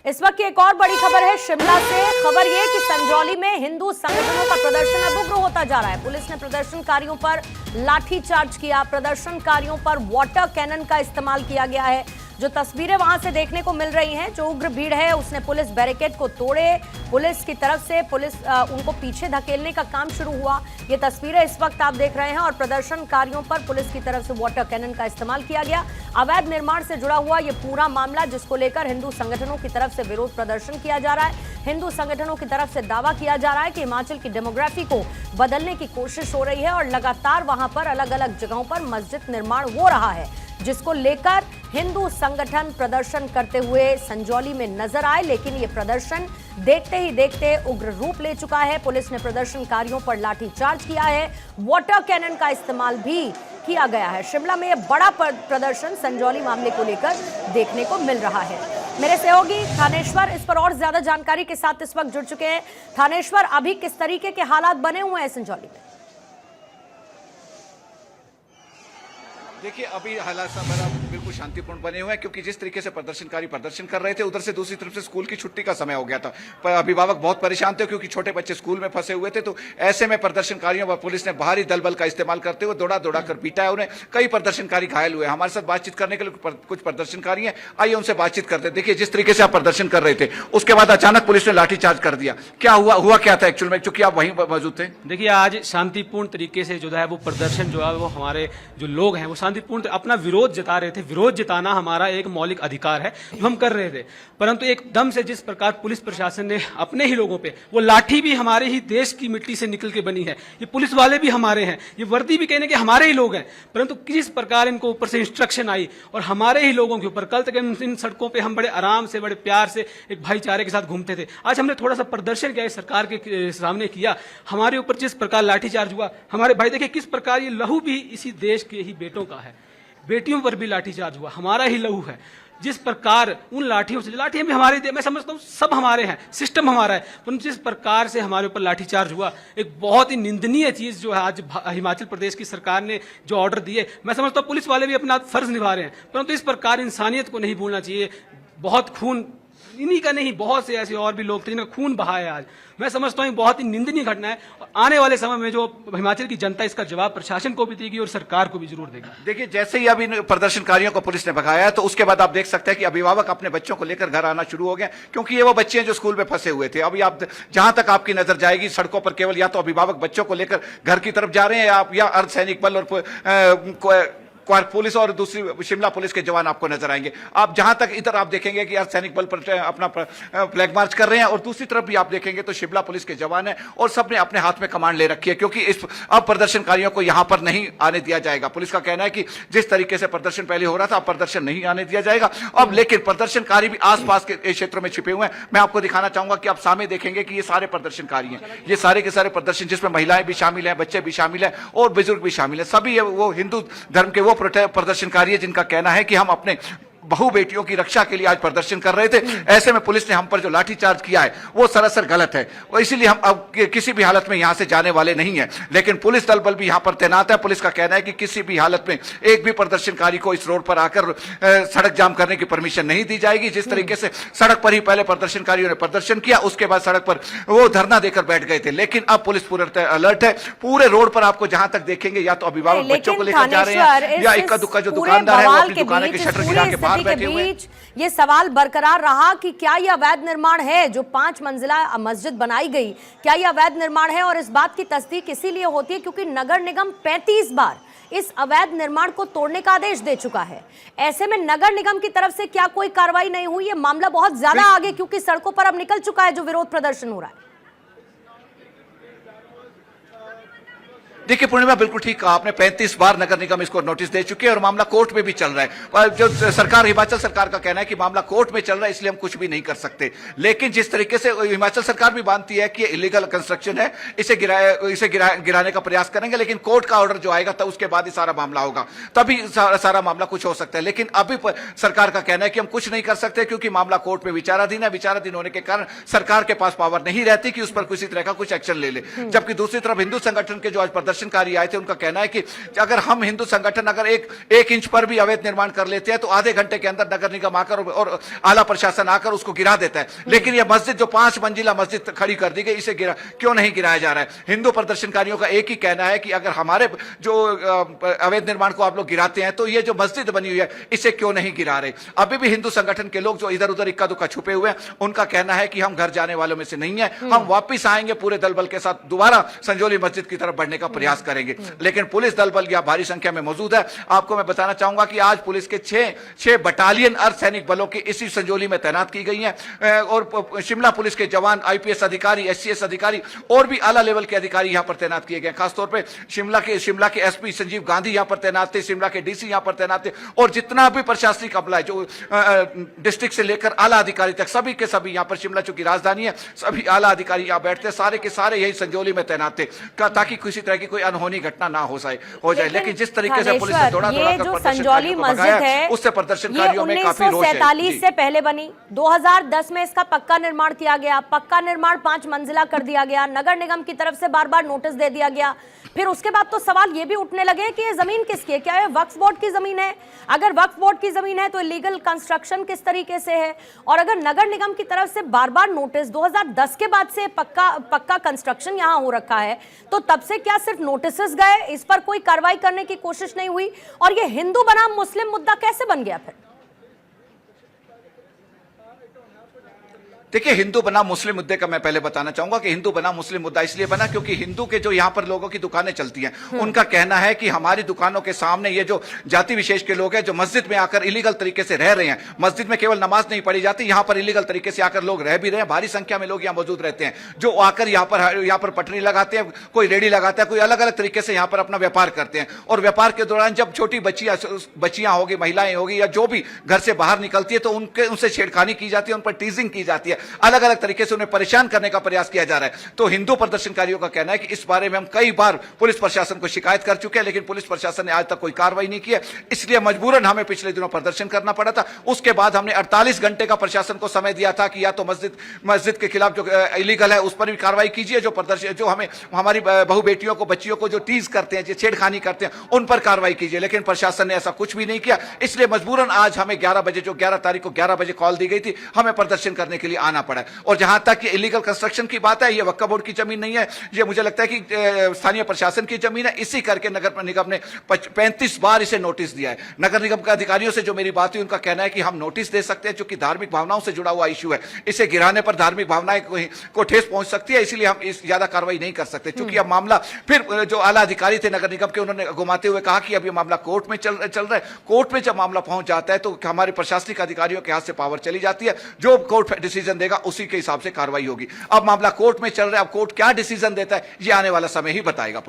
इस वक्त की एक और बड़ी खबर है शिमला से। खबर यह कि संजौली में हिंदू संगठनों का प्रदर्शन अब उग्र होता जा रहा है। पुलिस ने प्रदर्शनकारियों पर लाठीचार्ज किया। प्रदर्शनकारियों पर वाटर कैनन का इस्तेमाल किया गया है। जो तस्वीरें वहां से देखने को मिल रही हैं, जो उग्र भीड़ है उसने पुलिस बैरिकेड को तोड़े। पुलिस की तरफ से उनको पीछे धकेलने का काम शुरू हुआ। ये तस्वीरें इस वक्त आप देख रहे हैं और प्रदर्शनकारियों पर पुलिस की तरफ से वाटर कैनन का इस्तेमाल किया गया। अवैध निर्माण से जुड़ा हुआ ये पूरा मामला, जिसको लेकर हिंदू संगठनों की तरफ से विरोध प्रदर्शन किया जा रहा है। हिंदू संगठनों की तरफ से दावा किया जा रहा है कि हिमाचल की डेमोग्राफी को बदलने की कोशिश हो रही है और लगातार वहां पर अलग अलग जगहों पर मस्जिद निर्माण हो रहा है, जिसको लेकर हिंदू संगठन प्रदर्शन करते हुए संजौली में नजर आए। लेकिन ये प्रदर्शन देखते ही देखते उग्र रूप ले चुका है। पुलिस ने प्रदर्शनकारियों पर लाठीचार्ज किया है, वाटर कैनन का इस्तेमाल भी किया गया है। शिमला में यह बड़ा प्रदर्शन संजौली मामले को लेकर देखने को मिल रहा है। मेरे सहयोगी थानेश्वर इस पर और ज्यादा जानकारी के साथ इस वक्त जुड़ चुके हैं। थानेश्वर, अभी किस तरीके के हालात बने हुए हैं संजौली में? देखिए, अभी हालात बिल्कुल शांतिपूर्ण बने हुए हैं, क्योंकि जिस तरीके से प्रदर्शनकारी प्रदर्शन कर रहे थे, उधर से दूसरी तरफ से स्कूल की छुट्टी का समय हो गया था। पर अभिभावक बहुत परेशान थे, क्योंकि छोटे बच्चे स्कूल में फंसे हुए थे। तो ऐसे में प्रदर्शनकारियों व पुलिस ने भारी दल बल का इस्तेमाल करते हुए दौड़ा दौड़ा कर पीटा है उन्हें। कई प्रदर्शनकारी घायल हुए। हमारे साथ बातचीत करने के लिए कुछ प्रदर्शनकारी हैं, आइए उनसे बातचीत करते। देखिए, जिस तरीके से आप प्रदर्शन कर रहे थे, उसके बाद अचानक पुलिस ने लाठीचार्ज कर दिया। क्या हुआ क्या था एक्चुअल में, क्योंकि आप वहीं मौजूद थे? देखिए, आज शांतिपूर्ण तरीके से जो है वो प्रदर्शन जो है वो हमारे जो लोग हैं वो शांतिपूर्ण अपना विरोध जता रहे थे। विरोध जताना हमारा एक मौलिक अधिकार है जो हम कर रहे थे, परंतु एकदम से जिस प्रकार पुलिस प्रशासन ने अपने ही लोगों पे, वो लाठी भी हमारे ही देश की मिट्टी से निकल के बनी है, ये पुलिस वाले भी हमारे हैं, ये वर्दी भी कहने के हमारे ही लोग हैं, परंतु किस प्रकार इनको ऊपर से इंस्ट्रक्शन आई और हमारे ही लोगों के ऊपर। कल तक इन सड़कों पर हम बड़े आराम से, बड़े प्यार से एक भाईचारे के साथ घूमते थे। आज हमने थोड़ा सा प्रदर्शन किया, सरकार के सामने किया, हमारे ऊपर जिस प्रकार लाठीचार्ज हुआ। हमारे भाई देखिए किस प्रकार ये लहू भी इसी देश के ही बेटों का है, बेटियों पर भी लाठीचार्ज हुआ, हमारा ही लहू है। जिस प्रकार उन लाठियों से, लाठियां भी हमारी, मैं समझता हूं सब हमारे हैं, सिस्टम हमारा है, परंतु जिस प्रकार से हमारे ऊपर लाठीचार्ज हुआ, एक बहुत ही निंदनीय चीज जो है आज हिमाचल प्रदेश की सरकार ने जो ऑर्डर दिए, मैं समझता हूं पुलिस वाले भी अपना फर्ज निभा रहे हैं, परंतु इस प्रकार इंसानियत को नहीं भूलना चाहिए। बहुत खून इन्हीं का नहीं, बहुत से ऐसे और भी लोग थे जिनका खून बहा है आज। मैं समझता हूँ बहुत ही निंदनीय घटना है और आने वाले समय में जो हिमाचल की जनता इसका जवाब प्रशासन को भी देगी और सरकार को भी जरूर देगी। देखिए, जैसे ही अभी प्रदर्शनकारियों को पुलिस ने भगाया, तो उसके बाद आप देख सकते हैं कि अभिभावक अपने बच्चों को लेकर घर आना शुरू हो गए, क्योंकि ये वो बच्चे हैं जो स्कूल में फंसे हुए थे। अभी आप जहां तक आपकी नजर जाएगी, सड़कों पर केवल या तो अभिभावक बच्चों को लेकर घर की तरफ जा रहे हैं, या अर्धसैनिक बल और पुलिस और दूसरी शिमला पुलिस के जवान आपको नजर आएंगे। आप जहां तक इधर आप देखेंगे कि सैनिक बल पर अपना फ्लैग मार्च कर रहे हैं, और दूसरी तरफ भी आप देखेंगे तो शिमला पुलिस के जवान हैं, और सबने अपने हाथ में कमांड ले रखी है, क्योंकि अब प्रदर्शनकारियों को यहां पर नहीं आने दिया जाएगा। पुलिस का कहना है कि जिस तरीके से प्रदर्शन पहले हो रहा था, अब प्रदर्शन नहीं आने दिया जाएगा। अब लेकिन प्रदर्शनकारी भी आसपास के क्षेत्रों में छिपे हुए हैं। मैं आपको दिखाना चाहूंगा कि आप सामने देखेंगे कि ये सारे प्रदर्शनकारी हैं, ये सारे के सारे प्रदर्शन, जिसमें महिलाएं भी शामिल हैं, बच्चे भी शामिल हैं और बुजुर्ग भी शामिल हैं। सभी वो हिंदू धर्म के वो प्रदर्शनकारी है जिनका कहना है कि हम अपने बहु बेटियों की रक्षा के लिए आज प्रदर्शन कर रहे थे। ऐसे में पुलिस ने हम पर जो लाठीचार्ज किया है वो सरासर गलत है, और इसीलिए हम अब किसी भी हालत में यहां से जाने वाले नहीं है। लेकिन पुलिस दल बल भी यहां पर तैनात है। पुलिस का कहना है कि किसी भी हालत में एक भी प्रदर्शनकारी को इस रोड पर आकर सड़क जाम करने की परमिशन नहीं दी जाएगी। जिस तरीके से सड़क पर ही पहले प्रदर्शनकारियों ने प्रदर्शन किया, उसके बाद सड़क पर वो धरना देकर बैठ गए थे, लेकिन अब पुलिस पूरे अलर्ट है। पूरे रोड पर आपको जहां तक देखेंगे, या तो अभिभावक बच्चों को लेकर जा रहे हैं, या इक्का दुक्का जो दुकानदार है वो अपनी दुकान के शटर गिरा के के बीच ये सवाल बरकरार रहा कि क्या यह अवैध निर्माण है? जो 5 मंजिला मस्जिद बनाई गई, क्या यह अवैध निर्माण है? और इस बात की तस्दीक इसीलिए होती है क्योंकि नगर निगम 35 बार इस अवैध निर्माण को तोड़ने का आदेश दे चुका है। ऐसे में नगर निगम की तरफ से क्या कोई कार्रवाई नहीं हुई? यह मामला बहुत ज्यादा आगे, क्योंकि सड़कों पर अब निकल चुका है जो विरोध प्रदर्शन हो रहा है। देखिए पूर्णिमा, बिल्कुल ठीक कहा आपने। 35 बार नगर निगम इसको नोटिस दे चुके हैं और मामला कोर्ट में भी चल रहा है। जो सरकार, हिमाचल सरकार का कहना है कि मामला कोर्ट में चल रहा है, इसलिए हम कुछ भी नहीं कर सकते। लेकिन जिस तरीके से हिमाचल सरकार भी मानती है कि ये इलीगल कंस्ट्रक्शन है, इसे गिराने का प्रयास करेंगे, लेकिन कोर्ट का ऑर्डर जो आएगा तब उसके बाद ही सारा मामला होगा, तभी सारा मामला कुछ हो सकता है। लेकिन अभी सरकार का कहना है कि हम कुछ नहीं कर सकते, क्योंकि मामला कोर्ट में विचाराधीन है। विचाराधीन होने के कारण सरकार के पास पावर नहीं रहती कि उस पर किसी तरह का कुछ एक्शन ले ले। जबकि दूसरी तरफ हिंदू संगठन के जो आज प्रदर्शनकारी आए थे उनका कहना है कि अगर हम हिंदू संगठन अगर एक इंच पर भी अवैध निर्माण कर लेते हैं तो आधे घंटे के अंदर नगर निगम आकर और आला प्रशासन आकर उसको गिरा देता है। लेकिन यह मस्जिद जो 5 मंजिला मस्जिद खड़ी कर दी गई, इसे क्यों नहीं गिराया जा रहा है? हिंदू प्रदर्शनकारियों का एक ही कहना है कि अगर हमारे जो अवैध निर्माण को आप लोग गिराते हैं तो ये जो मस्जिद बनी हुई है इसे क्यों नहीं गिरा रहे? अभी भी हिंदू संगठन के लोग जो इधर उधर इक्का दुक्का छुपे हुए हैं उनका कहना है कि हम घर जाने वालों में से नहीं है, हम वापिस आएंगे पूरे दल बल के साथ, दोबारा संजौली मस्जिद की तरफ बढ़ने का प्रयास करेंगे। लेकिन पुलिस दल बल यहां भारी संख्या में मौजूद है। आपको मैं बताना चाहूंगा कि आज पुलिस के 6 बटालियन अर्धसैनिक बलों की इसी संजौली में तैनात की गई हैं और शिमला पुलिस के जवान, आईपीएस अधिकारी, एससीएस अधिकारी और भी आला लेवल के अधिकारी यहां पर तैनात किए गए। खासतौर पर शिमला के एसपी संजीव गांधी यहां पर तैनात थे, शिमला के डीसी यहां पर तैनात थे और जितना भी प्रशासनिक अमला है जो डिस्ट्रिक्ट से लेकर आला अधिकारी तक सभी के सभी यहां पर, शिमला चूंकि राजधानी है, सभी आला अधिकारी यहां बैठते, सारे के सारे यही संजौली में तैनात थे ताकि किसी तरह की कोई अनहोनी घटना ना हो जाए। लेकिन जिस तरीके से पुलिस ने दौड़ा कर संजौली मस्जिद है उससे प्रदर्शनकारियों में काफी रोष है। 1947 से पहले बनी, 2010 में इसका पक्का निर्माण किया गया, पक्का निर्माण 5 मंजिला कर दिया गया, नगर निगम की तरफ से बार बार नोटिस दे दिया गया। फिर उसके बाद तो सवाल ये भी उठने लगे कि ये जमीन किसकी है? क्या ये वक्फ बोर्ड की जमीन है? अगर वक्फ बोर्ड की जमीन है तो इलीगल कंस्ट्रक्शन किस तरीके से है? और अगर नगर निगम की तरफ से बार बार नोटिस 2010 के बाद से पक्का कंस्ट्रक्शन यहां हो रखा है, तो तब से क्या सिर्फ नोटिस गए, इस पर कोई कार्रवाई करने की कोशिश नहीं हुई? और ये हिंदू बनाम मुस्लिम मुद्दा कैसे बन गया फिर? देखिए, हिंदू बना मुस्लिम मुद्दे का मैं पहले बताना चाहूंगा कि हिंदू बना मुस्लिम मुद्दा इसलिए बना क्योंकि हिंदू के जो यहां पर लोगों की दुकानें चलती हैं उनका कहना है कि हमारी दुकानों के सामने ये जो जाति विशेष के लोग हैं जो मस्जिद में आकर इलीगल तरीके से रह रहे हैं, मस्जिद में केवल नमाज नहीं पढ़ी जाती, यहां पर इलीगल तरीके से आकर लोग रह भी रहे हैं, भारी संख्या में लोग यहां मौजूद रहते हैं जो आकर यहां पर पटरी लगाते हैं, कोई रेडी लगाता है, कोई अलग अलग तरीके से यहां पर अपना व्यापार करते हैं। और व्यापार के दौरान जब छोटी बच्चियां होगी, महिलाएं होगी या जो भी घर से बाहर निकलती है तो उनसे छेड़खानी की जाती है, उन पर टीजिंग की जाती है, अलग अलग तरीके से उन्हें परेशान करने का प्रयास किया जा रहा है। तो हिंदू प्रदर्शनकारियों का कहना है कि इस बारे में हम कई बार पुलिस प्रशासन को शिकायत कर चुके हैं, लेकिन पुलिस प्रशासन ने आज तक कोई कार्रवाई नहीं की है। इसलिए मजबूरन हमें पिछले दिनों प्रदर्शन करना पड़ा था। उसके बाद हमने 48 घंटे का प्रशासन को समय दिया था कि या तो मस्जिद के खिलाफ जो इलीगल है उस पर भी कार्रवाई कीजिए, जो हमें हमारी बहू बेटियों को, बच्चियों को जो टीज करते हैं, जो छेड़खानी करते हैं, उन पर कार्रवाई कीजिए। लेकिन प्रशासन ने ऐसा कुछ भी नहीं किया। इसलिए मजबूरन आज हमें 11 बजे, जो 11 तारीख को 11 बजे कॉल दी गई थी, हमें प्रदर्शन करने के लिए आना पड़ा। और जहां तक ये इलीगल कंस्ट्रक्शन की बात है, ये वक्फ बोर्ड की जमीन नहीं है, ये मुझे लगता है कि स्थानीय प्रशासन की जमीन है। इसी करके नगर निगम ने 35 बार इसे नोटिस दिया है। नगर निगम के अधिकारियों से जो मेरी बात हुई, उनका कहना है कि हम नोटिस दे सकते हैं, क्योंकि धार्मिक भावनाओं से जुड़ा हुआ इशू है, इसे गिराने पर धार्मिक भावनाएं को ठेस पहुंच सकती है, इसलिए हम इस ज्यादा कार्रवाई नहीं कर सकते। क्योंकि अब मामला फिर जो आला अधिकारी थे नगर निगम के, उन्होंने घुमाते हुए कहा कि अब ये मामला कोर्ट में चल रहा है। कोर्ट में जब मामला पहुंच जाता है तो हमारे प्रशासनिक अधिकारियों के हाथ से पावर चली जाती है, जो कोर्ट डिसीजन देगा उसी के हिसाब से कार्रवाई होगी। अब मामला कोर्ट में चल रहा है, अब कोर्ट क्या डिसीजन देता है ये आने वाला समय ही बताएगा।